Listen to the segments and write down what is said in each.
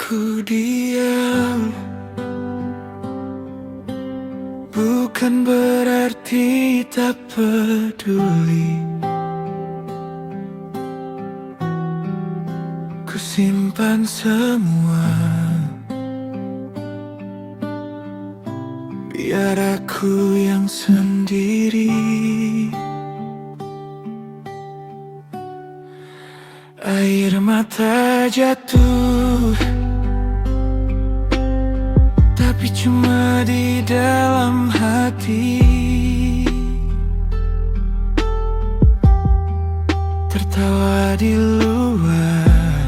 Aku diam, bukan berarti tak peduli. Ku simpan semua, biar aku yang sendiri. Air mata jatuh, tapi cuma di dalam hati. Tertawa di luar,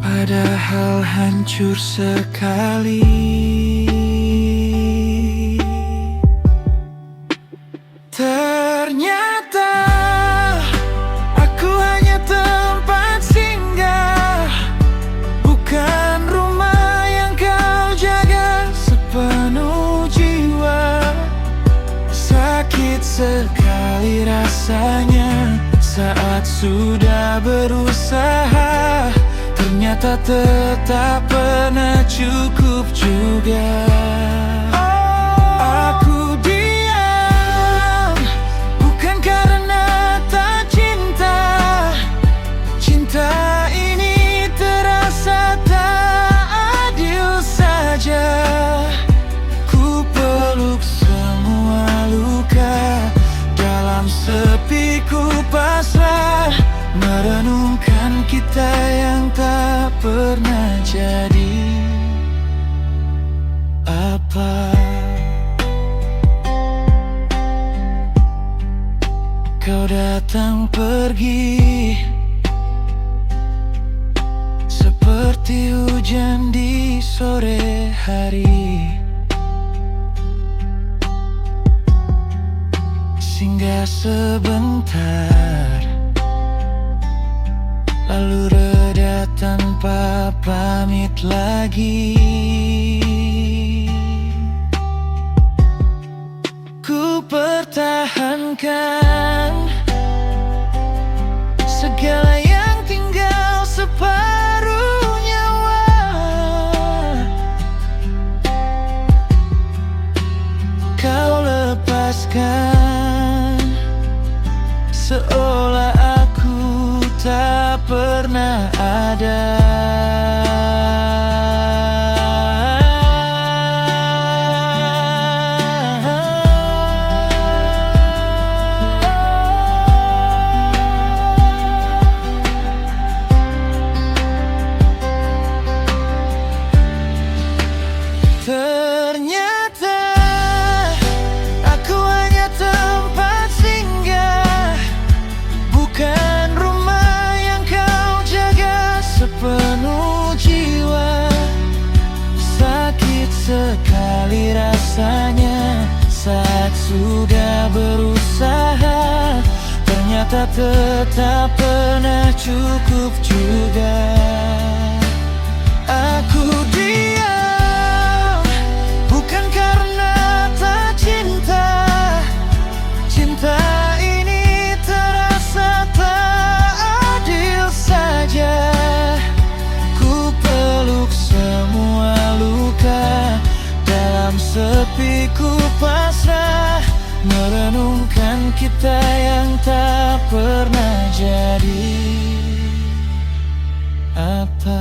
padahal hancur sekali. Ternyata aku hanya tempat singgah, bukan rumah yang kau jaga sepenuh jiwa. Sakit sekali rasanya saat sudah berusaha, ternyata tetap pernah cukup juga. Aku diam, bukan karena tak cinta. Cinta ini terasa tak adil saja. Ku peluk semua luka, dalam sepi ku pasrah, merenungkan kita yang tak pernah jadi apa. Kau datang pergi seperti hujan di sore hari, singgah sebentar lalu reda tanpa pamit lagi. Ku pertahankan segala yang tinggal separuh nyawa. Kau lepaskan seolah aku tak pernah ada. Ternyata aku hanya tempat singgah, bukan rumah yang kau jaga sepenuh jiwa. Sakit sekali rasanya saat sudah berusaha, ternyata tetap pernah cukup juga. Aku diam, bukan karena tak cinta. Cinta ini terasa tak adil saja. Ku peluk semua luka, dalam sepi ku pasrah, merenungkan kita yang tak pernah jadi apa.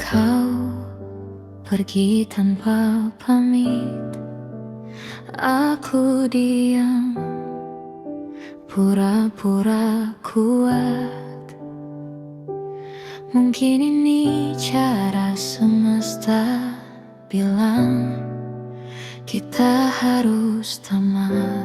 Kau pergi tanpa pamit, aku diam, pura-pura kuat. Mungkin ini cara semesta bilang kita harus tamat.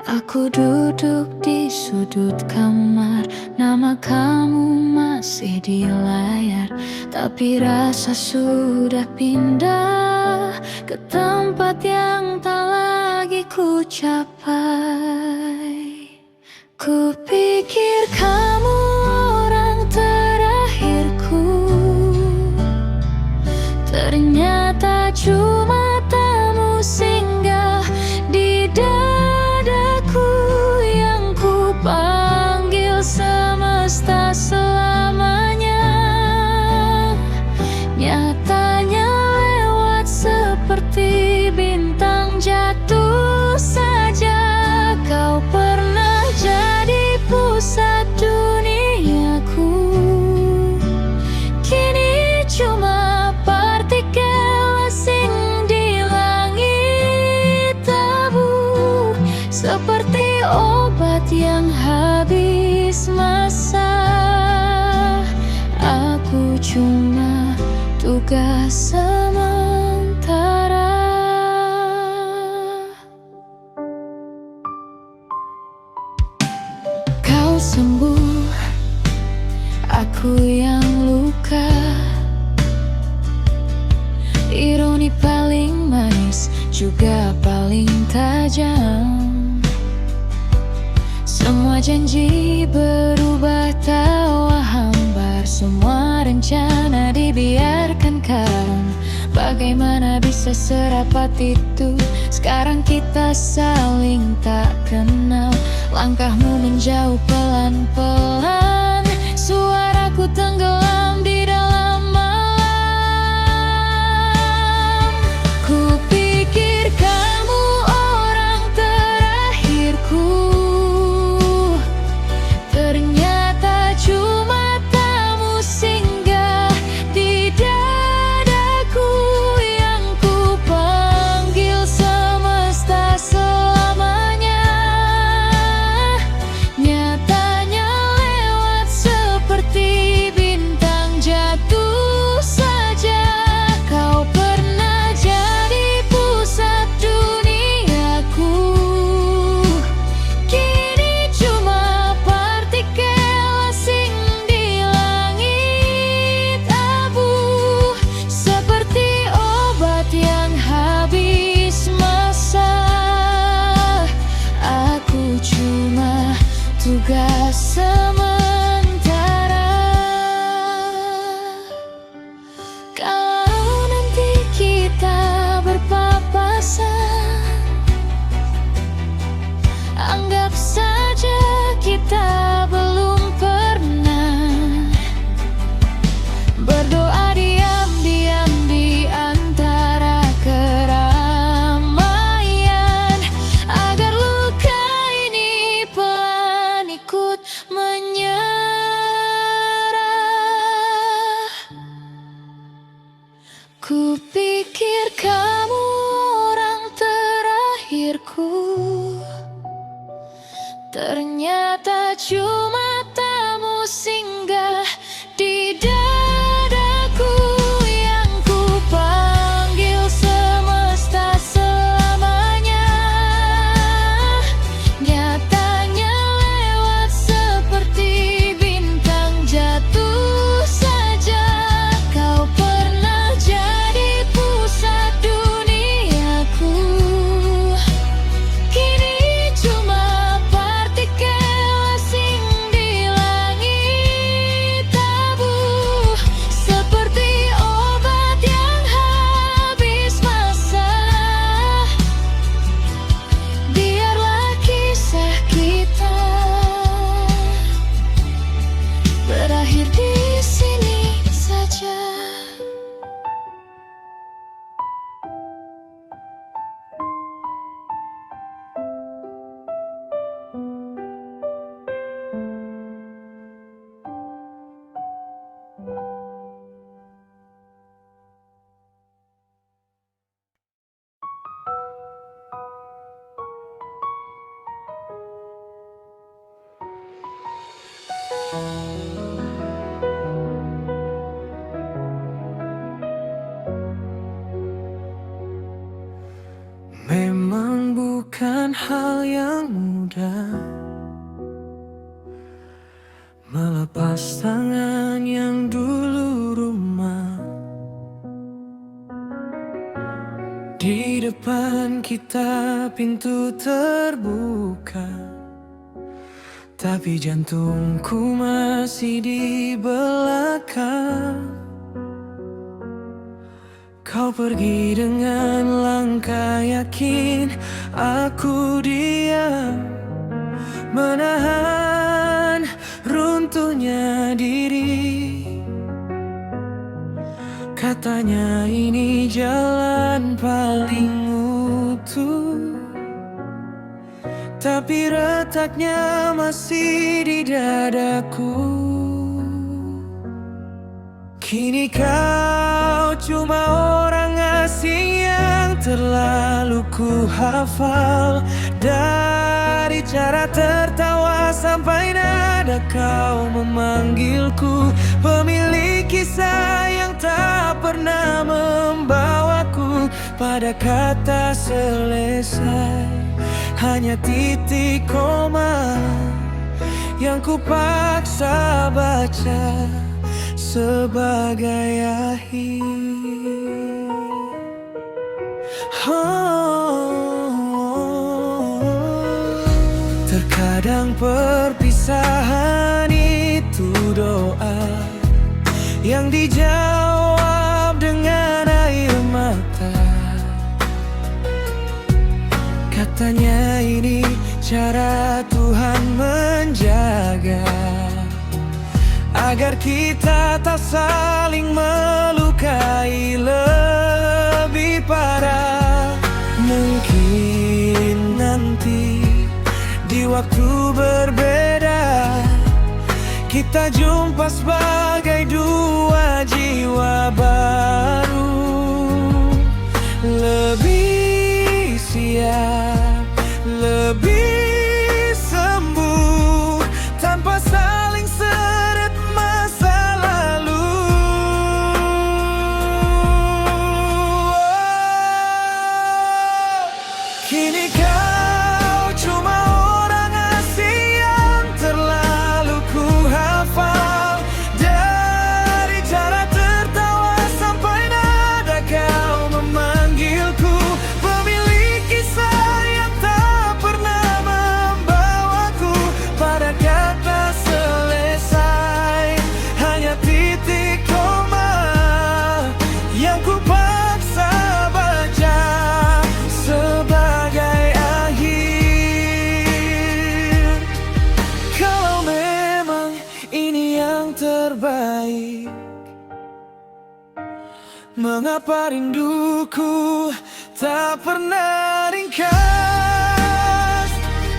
Aku Aku duduk di sudut kamar, nama kamu masih di layar, tapi rasa sudah pindah ke tempat yang tak lagi ku capai. Ku pikir kamu orang terakhirku, ternyata cuma tamu singgah di dadaku yang ku panggil semesta selamanya. Nyatanya lewat seperti bintang jatuh saja. Kau pernah jadi pusat duniaku, kini cuma partikel asing di langit abu. Seperti obat yang habis masa, aku cuma tugas sementara. Kau sembuh, aku yang luka. Ironi paling manis juga paling tajam. Semua janji berubah tawa hambar, semua rencana dibiarkan karam. Bagaimana bisa serapat itu? Sekarang kita saling tak kenal. Langkahmu menjauh pelan-pelan, suaraku tenggelam di dalam malam. Ku pikir kamu orang terakhirku, ternyata cuma tamu singgah di dadaku yang ku panggil semesta selamanya. Nyatanya lewat seperti bintang jatuh saja. Kau pernah jadi pusat duniaku, kini cuma partikel asing di langit abu. Seperti obat yang habis masa, aku cuma tugas sementara. Kalau nanti kita berpapasan, anggap saja kita belum pernah berdoa diam-diam di antara keramaian, agar luka ini pelan ikut menyerah. Ku pikir kamu orang terakhirku, ternyata cuma tamu singgah di dadaku yang ku panggil semesta selamanya. Nyatanya lewat seperti bintang jatuh saja. Kau pernah jadi pusat duniaku, kini cuma partikel asing di langit abu. Seperti obat yang habis masa, biarlah kisah kita berakhir di sini saja. Memang bukan hal yang mudah Melepas tangan yang dulu rumah. Di depan kita pintu terbuka, tapi jantungku masih di belakang. Kau pergi dengan langkah yakin, aku diam menahan runtuhnya diri. Katanya ini jalan paling utuh, tapi retaknya masih di dadaku. Kini kau cuma orang asing yang terlalu ku hafal. Dari cara tertawa sampai nada kau memanggilku, pemilik kisah yang tak pernah membawaku pada kata selesai. Hanya titik koma yang ku paksa baca sebagai akhir. Terkadang perpisahan itu doa yang dijawab dengan air mata. Katanya ini cara Tuhan menjaga agar kita tak saling melukai lebih parah. Mungkin nanti di waktu berbeda kita jumpa sebagai dua jiwa baru, lebih siap, lebih sembuh tanpa saling seret masa lalu. Kini kau cuma orang asing yang terlalu ku hafal. Dari cara tertawa sampai nada kau memanggilku, pemilik kisah yang tak pernah membawaku pada kata selesai. Hanya titik koma yang ku paksa baca sebagai akhir. Kalau memang ini yang terbaik, mengapa rinduku tak pernah ringkas?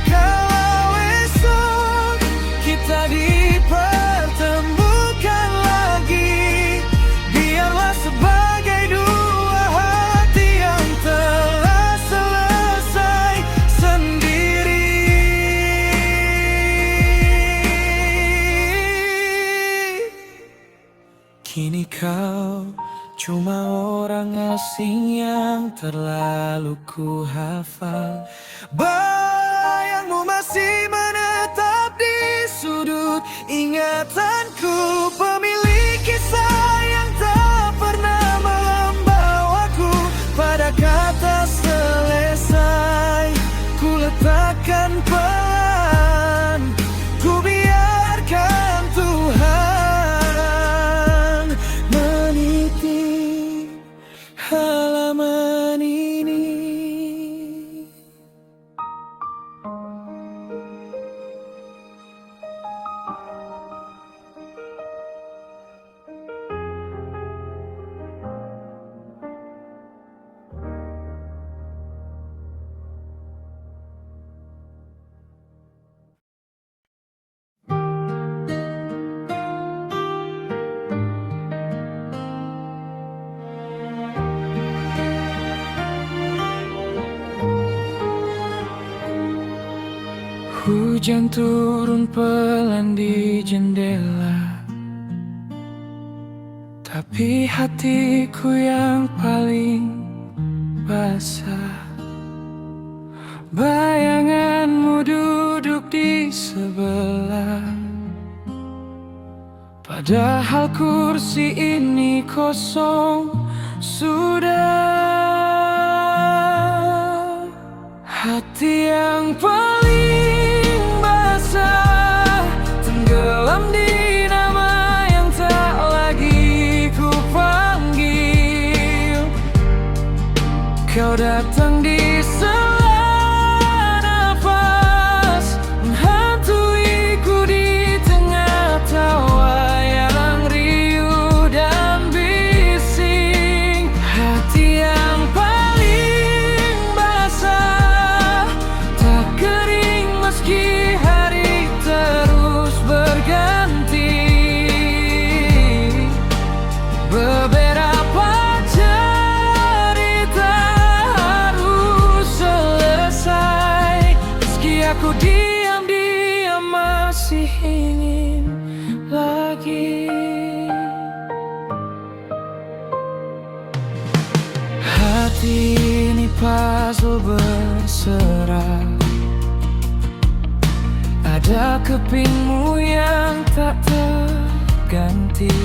Kalau esok kita dipertemukan lagi, biarlah sebagai dua hati yang telah selesai sendiri. Kini kau cuma orang asing yang terlalu ku hafal. Bayangmu masih menetap di sudut ingatanku, pemilik kisah yang tak pernah membawaku pada kata selesai. Ku letakkan pelan, ku biarkan Tuhan meniti halaman ini. Hujan turun pelan di jendela, tapi hatiku yang paling basah. Bayanganmu duduk di sebelah, Padahal kursi ini kosong sudah. Hati yang paling basah tenggelam di nama yang tak lagi ku panggil. Kau datang di sela nafas, menghantuiku di tengah tawa yang riuh dan bising. Hati yang paling basah, tak kering meski hari terus berganti. Beberapa cerita harus selesai, meski aku diam-diam masih ingin lagi. Hati ini puzzle berserak, ada kepingmu yang tak terganti.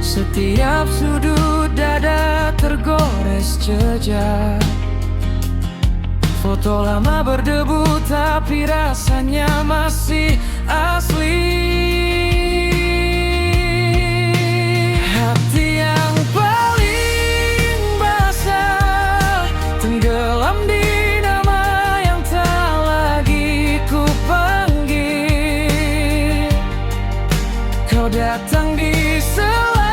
Setiap sudut dada tergores jejak, foto lama berdebu tapi rasanya masih asli. Hati yang paling basah tenggelam di nama yang tak lagi ku panggil. Kau datang di sela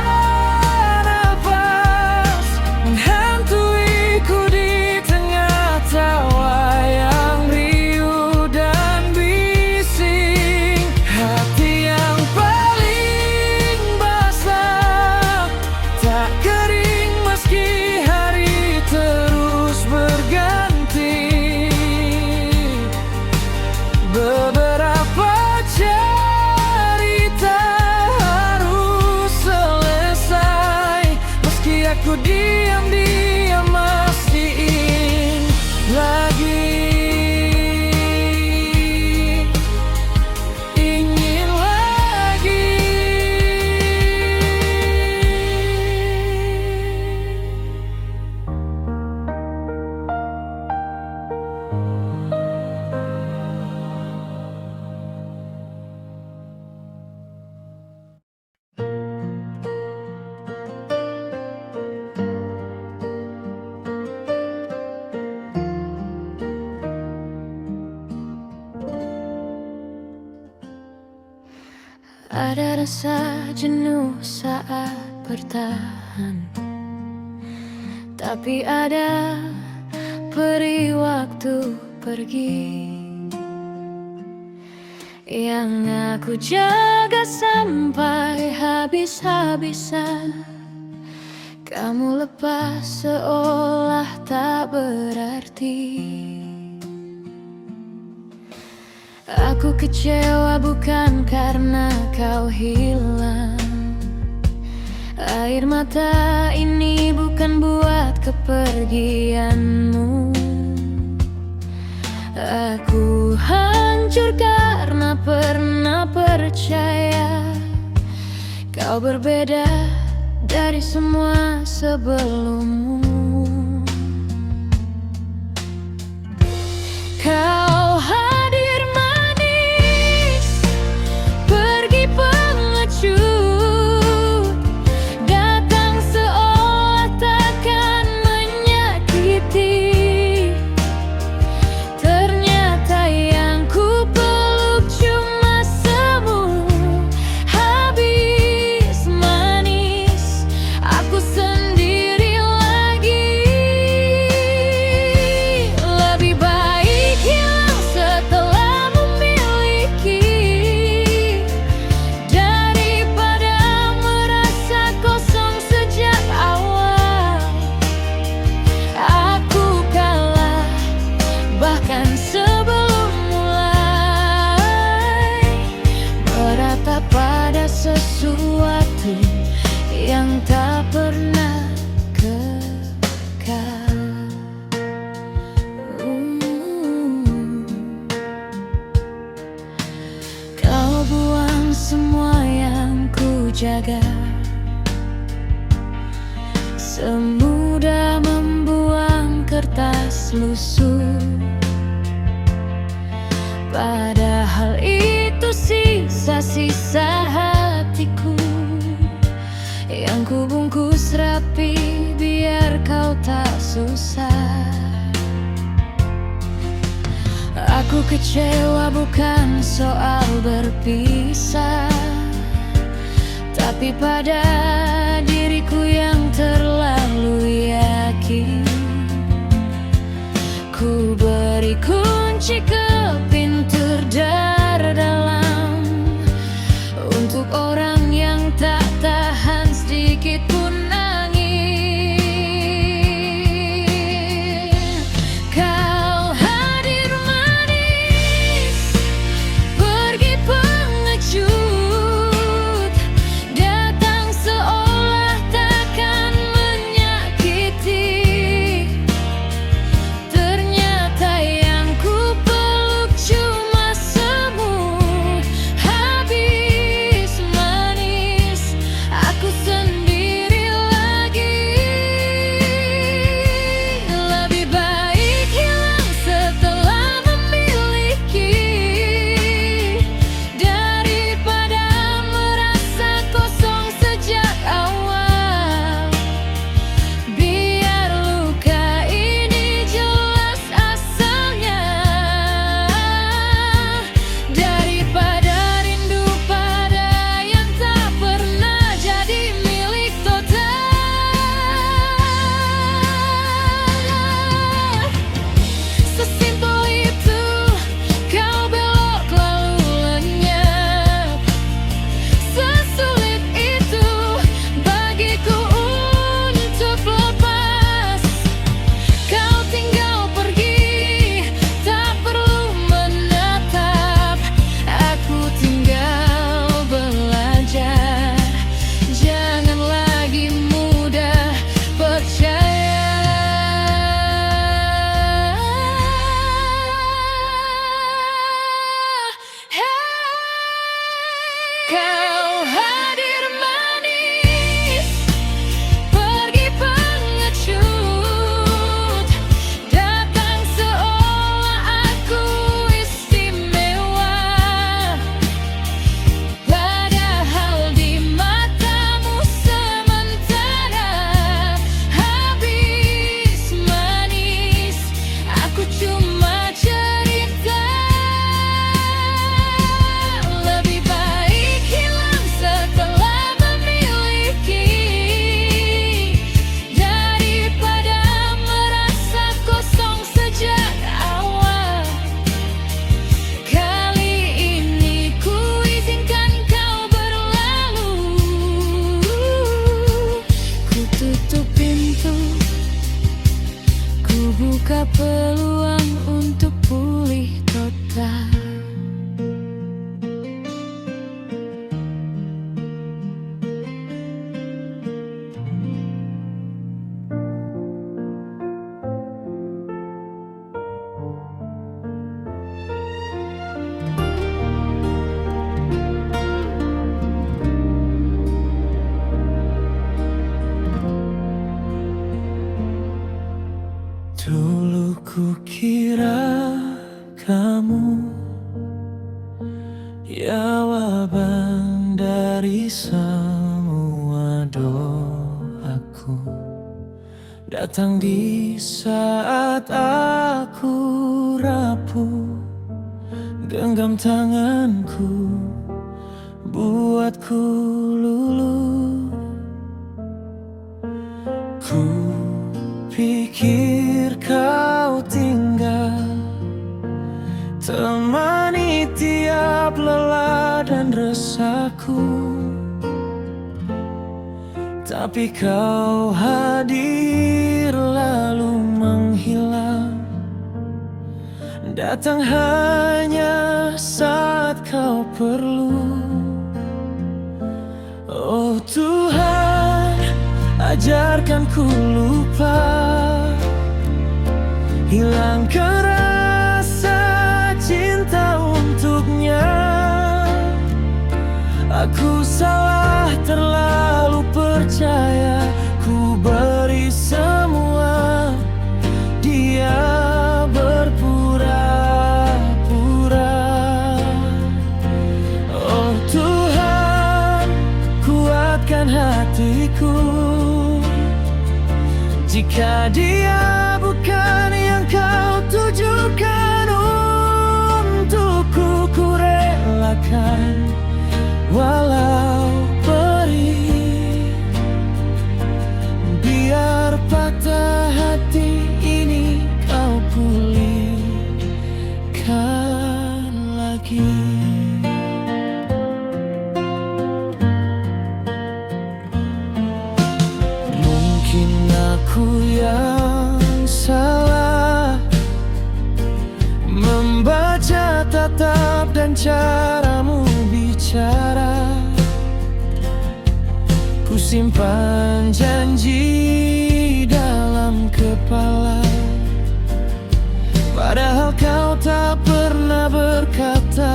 nafas, menghantuiku di tengah tawa yang riuh dan bising. Hati yang paling basah, tak kering meski hari terus berganti. Beberapa cerita harus selesai, meski aku diam-diam masih ingin lagi. Ingin lagi. Ada rasa jenuh saat bertahan, tapi ada peri waktu pergi yang aku jaga sampai habis-habisan. Kamu lepas seolah tak berarti. Aku kecewa bukan karena kau hilang. Air mata ini bukan buat kepergianmu. Aku hancur karena pernah percaya kau berbeda dari semua sebelummu. Kau hadir manis, pergi pengecut, datang seolah takkan menyakiti. Ternyata yang ku peluk cuma semu, habis manis, aku sendiri lagi. Lebih baik hilang setelah memiliki, daripada merasa kosong sejak awal. Aku kalah bahkan sebelum mulai, beratap pada sesuatu yang tak pernah kekal. Kau buang semua yang jaga, semudah membuang kertas lusuh. Padahal itu sisa-sisa hatiku yang kubungkus rapi biar kau tak susah. Aku kecewa bukan soal berpisah, tapi pada diriku yang terlalu yakin. Ku beri kunci ke pintu dalam untuk orang yang tak tahan sedikit pun nangis. Kau hadir manis, pergi pengecut, datang seolah takkan menyakiti. Ternyata yang ku peluk cuma semu, habis manis, aku sendiri lagi. Lebih baik hilang setelah memiliki, daripada merasa kosong sejak awal. Biar luka ini jelas asalnya, daripada rindu pada yang tak pernah jadi milik total. Sesimpel itu kau belok lalu lenyap, sesulit itu bagiku untuk lepas. Kau tinggal pergi, tak perlu menatap. Aku tinggal belajar, jangan lagi mudah percaya. Kau hadir manis, pergi pengecut, datang seolah aku istimewa. Padahal di matamu sementara, habis manis, aku cuma cerita. Lebih baik hilang setelah memiliki, daripada merasa kosong sejak awal. Kali ini ku izinkan kau berlalu, ku tutup pintu, ku buka peluang untuk pulih total. Dulu ku kira kamu jawaban dari semua doaku, datang di saat aku rapuh. Genggam tanganku, buatku luluh. Ku pikir kau tinggal temani tiap lelah dan resahku, tapi kau hadir lalu menghilang, datang hanya saat kau perlu. Oh Tuhan, ajarkan ku lupa, hilangkan rasa cinta untuknya. Aku salah hatiku. Jika dia bukan yang kau tujukan untukku, ku relakan walau perih. Biar patah hati ini kau pulihkan lagi. Mungkin aku yang salah membaca tatap dan caramu bicara. Ku simpan janji dalam kepala, padahal kau tak pernah berkata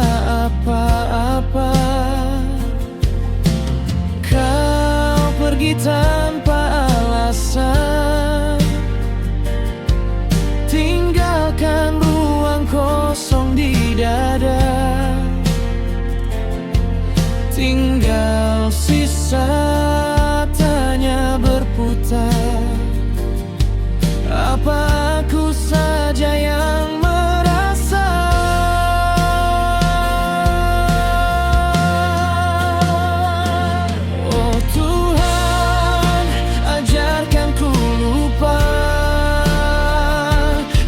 apa-apa. Kau pergi tanpa alasan, tinggalkan ruang kosong di dada. Tinggal sisa tanya berputar, apa aku saja yang merasa? Oh Tuhan, ajarkan ku lupa,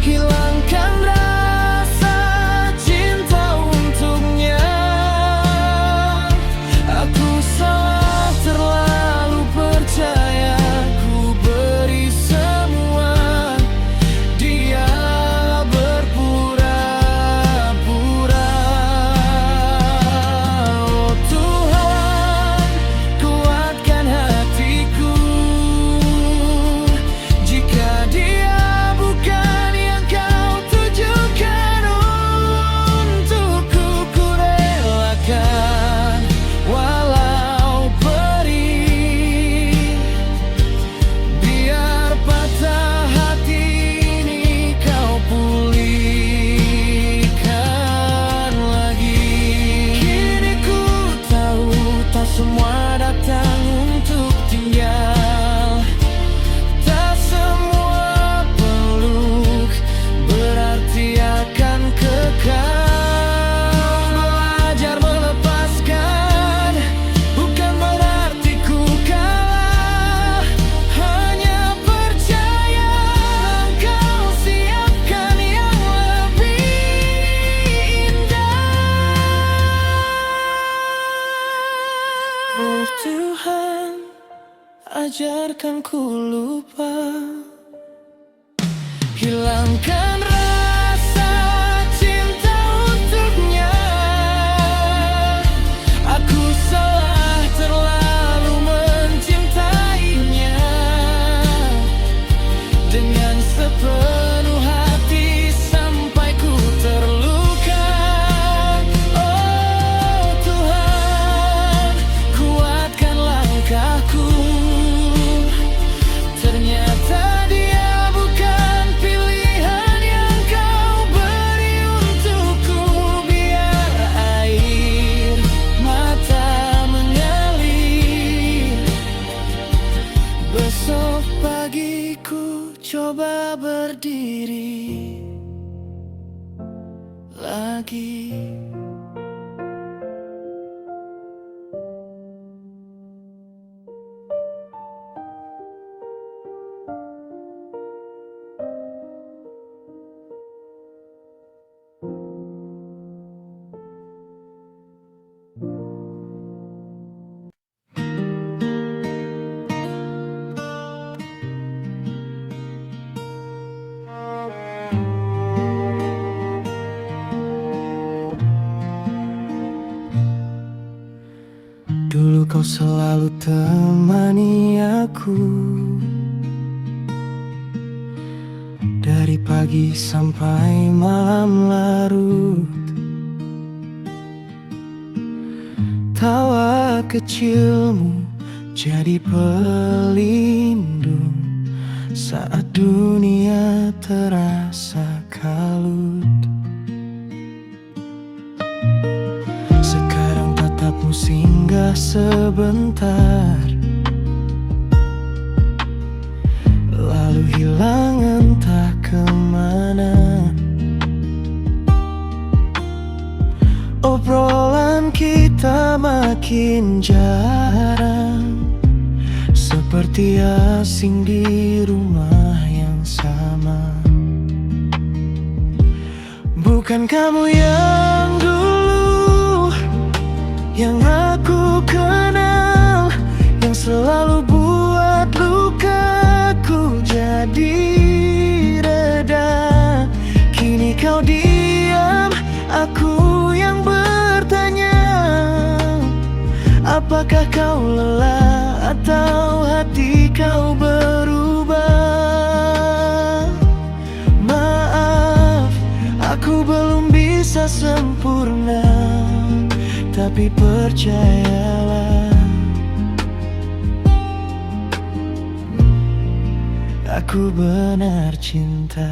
hilangkan rasa cinta untuknya. Aku salah terlalu percaya, ku beri semua, dia berpura-pura. Oh Tuhan, kuatkan hatiku. Jika dia bukan yang kau tujukan untukku, ku relakan walau perih. Biar patah hati ini kau pulihkan lagi. Kini ku tahu tak semua datang untuk tinggal, tak semua peluk berarti akan kekal. Belajar melepaskan bukan berarti ku kalah, hanya percaya engkau siapkan yang lebih indah. Oh Tuhan, ajarkan ku lupa, hilangkan rasa cinta untuknya. Aku salah terlalu mencintainya dengan sepenuh hati sampai ku terluka. Oh Tuhan, kuatkan langkahku. Ternyata dia bukan pilihan yang kau beri untukku. Biar air mata mengalir, besok pagi ku coba berdiri lagi. Dulu kau selalu temani aku, dari pagi sampai malam larut. Tawa kecilmu jadi pelindung saat dunia terasa kalut. Sekarang tatapmu singgah sebentar, kita makin jarang, seperti asing di rumah yang sama. Bukan kamu yang dulu, yang aku kenal, yang selalu buat lukaku jadi reda. Kini kau diam, aku yang bertanya, apakah kau lelah atau hati kau berubah? Maaf, aku belum bisa sempurna, tapi percayalah, aku benar cinta.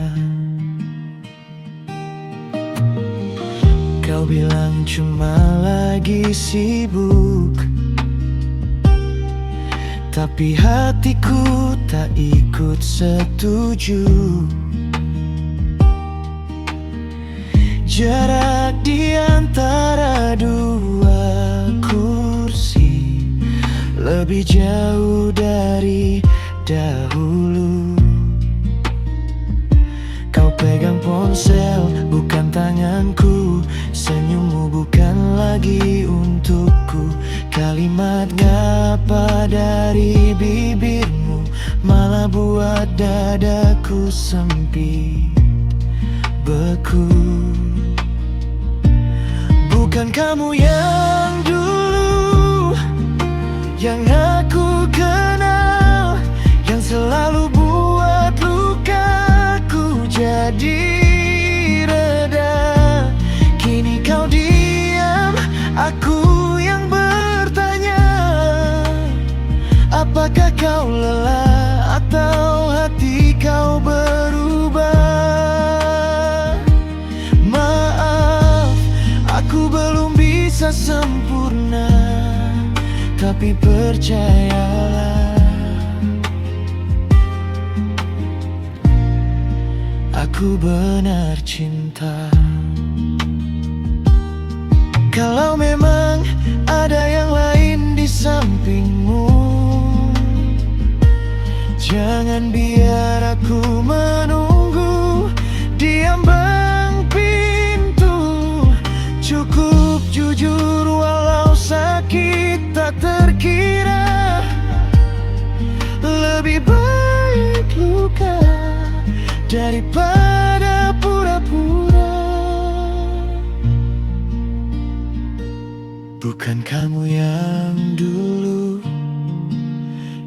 Kau bilang cuma lagi sibuk, tapi hatiku tak ikut setuju. Jarak di antara dua kursi lebih jauh dari dahulu. Kau pegang ponsel, bukan tanganku. Senyummu bukan lagi untukku. Kalimat ngapa dari bibirmu malah buat dadaku sempit, beku. Bukan kamu yang dulu, yang aku kenal, yang selalu buat lukaku jadi reda. Kini kau diam, aku yang bertanya, apakah kau lelah atau hati kau berubah? Maaf, aku belum bisa sempurna, tapi percayalah, aku benar cinta. Kalau memang ada yang lain di sampingmu, jangan biar aku menunggu di ambang pintu. Cukup jujur walau sakit tak terkira, lebih baik luka daripada pura-pura. Bukan kamu yang dulu,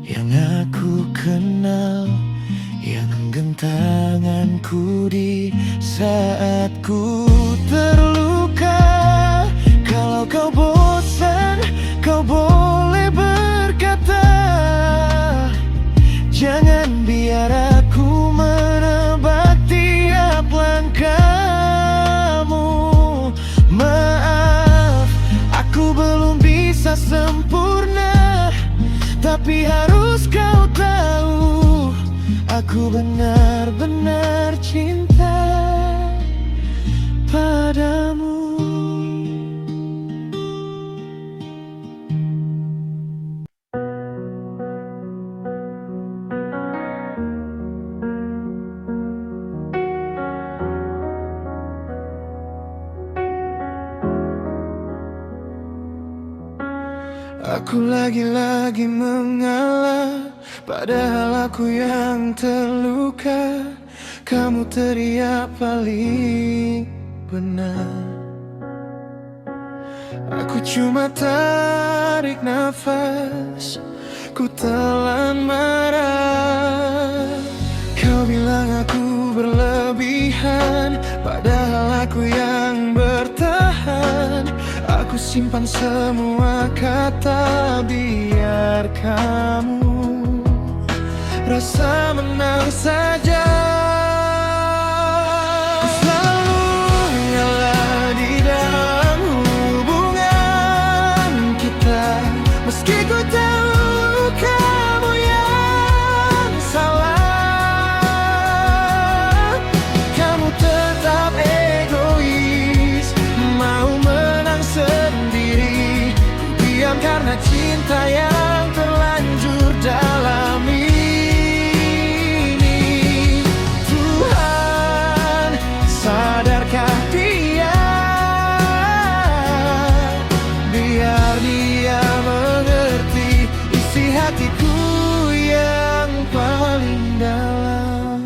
yang aku kenal, yang genggam tanganku di saat ku terluka. Kalau kau bosan, kau boleh berkata, jangan biar aku menebak tiap langkahmu. Maaf, aku belum bisa sempurna, tapi harus kau tahu, aku benar-benar cinta padamu. Aku lagi-lagi mengalah, padahal aku yang terluka. Kamu teriak paling benar, aku cuma tarik nafas, ku telan marah. Kau bilang aku berlebihan, padahal aku yang bertahan. Aku simpan semua kata biar kamu rasa menang saja. Ku selalu ngalah di dalam hubungan kita, meski ku tahu kamu yang salah. Kamu tetap egois, mau menang sendiri, cinta yang terlanjur dalam ini. Tuhan, sadarkah dia? Biar dia mengerti isi hatiku yang paling dalam.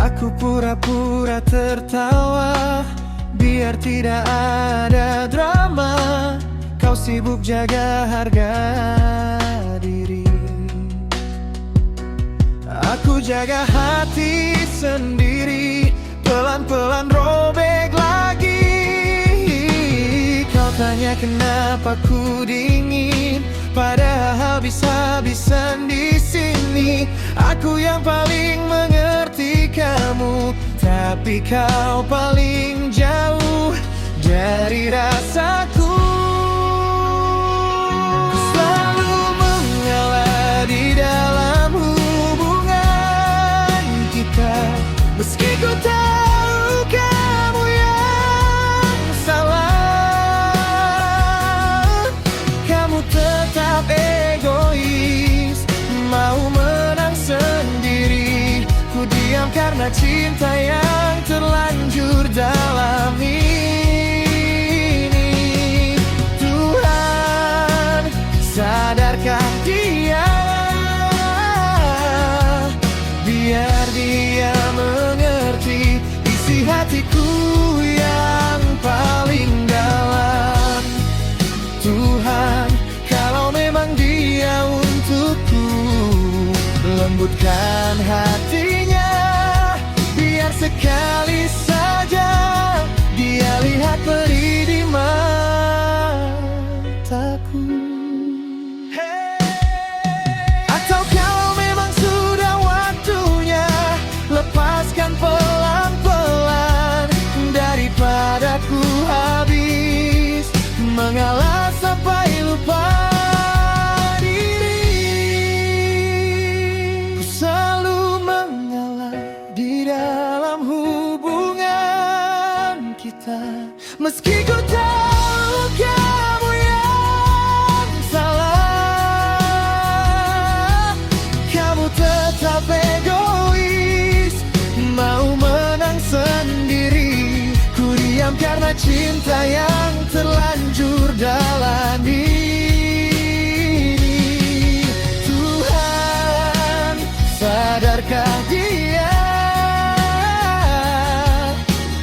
Aku pura-pura tertawa biar tidak ada drama. Kau sibuk jaga harga diri, aku jaga hati sendiri. Pelan-pelan robek lagi. Kau tanya kenapa ku dingin, padahal habis-habisan di sini. Aku yang paling mengerti kamu, tapi kau paling jauh dari rasaku. Ku selalu mengalah di dalam hubungan kita, meski ku tahu kamu yang salah. Kamu tetap egois, mau menang sendiri. Ku diam karena cinta yang terlanjur dalam ini. Tuhan, sadarkah dia? Biar dia mengerti isi hatiku yang paling dalam. Tuhan, kalau memang dia untukku, lembutkan hatinya. Biar sekali saja dia lihat peri di mataku. Atau kalau memang sudah waktunya, lepaskan pelan-pelan, daripada ku habis mengalah sampai lupa diri. Ku selalu mengalah di dalam hubungan kita, meski ku tahu kamu yang salah. Kamu tetap egois, mau menang sendiri. Ku diam karena cinta yang terlanjur dalam ini. Tuhan, sadarkah dia?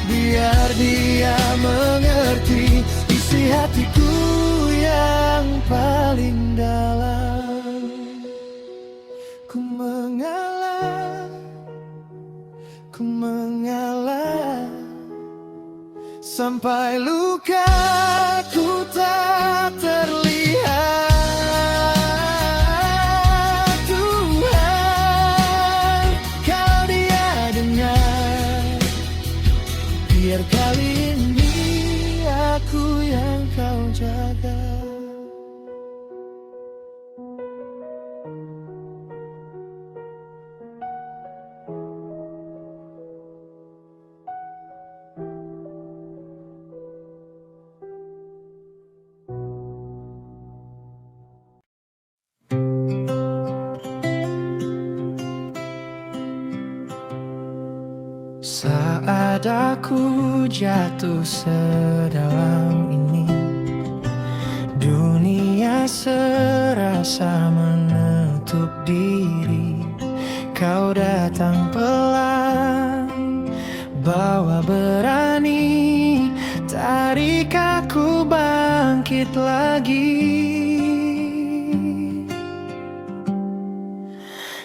Biar dia mengerti isi hatiku yang paling dalam. Ku mengalah, ku mengalah, sampai lukaku tak terlihat. Tuhan, kau dia dengar. Biar kali ini aku yang kau jaga. Saat aku jatuh sedalam ini, dunia serasa menutup diri. Kau datang pelan, bawa berani, tarik aku bangkit lagi.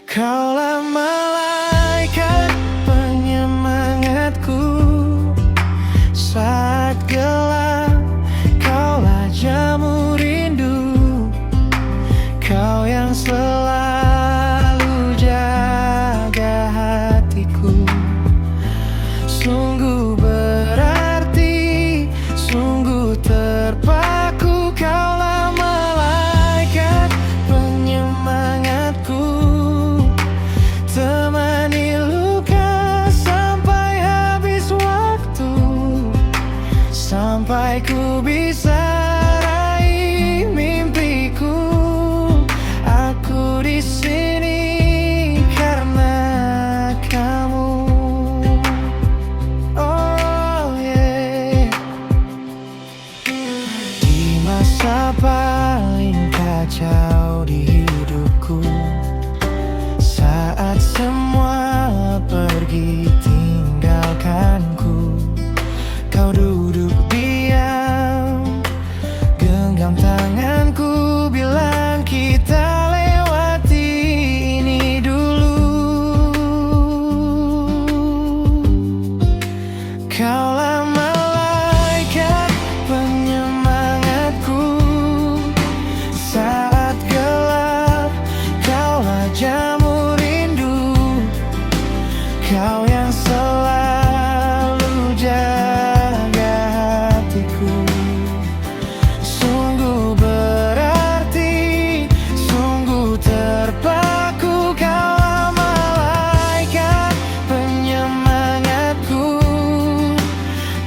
Kaulah malaikat penyemangatku saat gelap, kaulah jamu rindu, kau yang selalu jaga hatiku. Sungguh berarti, sungguh terpaku, kaulah malaikat penyemangatku. Temani luka sampai habis waktu, sampai ku bisa masa paling kacau di hidupku, saat semua pergi tinggalkanku. Kau duduk diam, genggam tanganku, bilang kita lewati ini dulu. Kaulah malaikat penyemangatku, saat gelap kaulah jamu rindu. Kau yang selalu jaga hatiku, sungguh berarti, sungguh terpaku. Kaulah malaikat penyemangatku,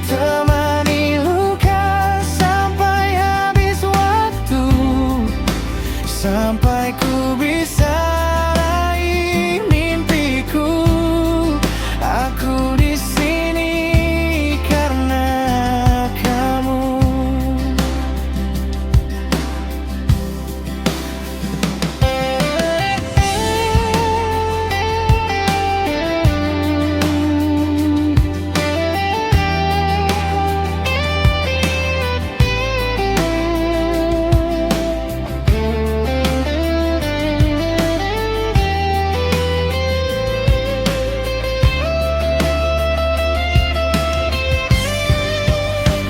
temani luka sampai habis waktu, sampai ku bisa raih mimpiku. Aku di sini karena kamu.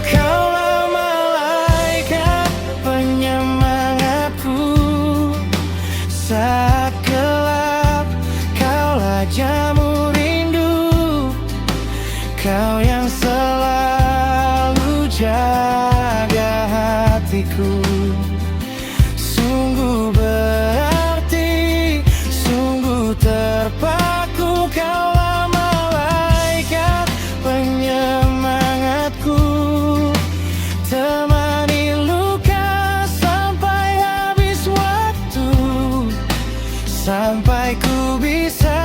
Kaulah malaikat penyemangatku, saat gelap kaulah jamu rindu. Kau yang selalu jaga hatiku, sungguh berarti, sungguh terpaku. Kaulah malaikat penyemangatku, temani luka sampai habis waktu, sampai ku bisa